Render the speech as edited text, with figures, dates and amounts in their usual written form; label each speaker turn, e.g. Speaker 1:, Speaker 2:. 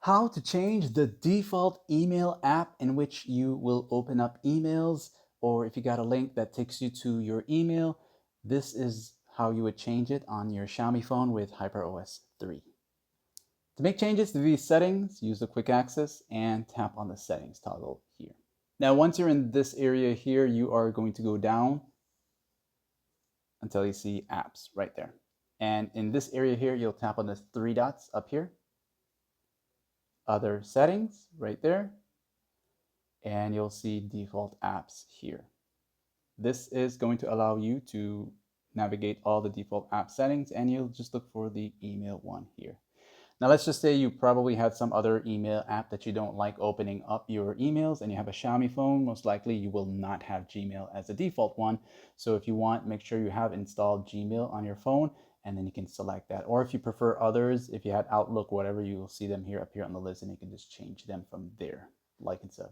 Speaker 1: How to change the default email app in which you will open up emails, or if you got a link that takes you to your email, this is how you would change it on your Xiaomi phone with Hyper OS 3. To make changes to these settings, use the quick access and tap on the settings toggle here. Now, once you're in this area here, you are going to go down until you see apps right there. And in this area here, you'll tap on the three dots up here, other settings right there, and you'll see default apps here. This is going to allow you to navigate all the default app settings, and you'll just look for the email one here. Now, let's just say you probably had some other email app that you don't like opening up your emails, and you have a Xiaomi phone. Most likely you will not have Gmail as the default one. So if you want, make sure you have installed Gmail on your phone, and then you can select that. Or if you prefer others, if you had Outlook, whatever, you will see them here up here on the list, and you can just change them from there, like and so.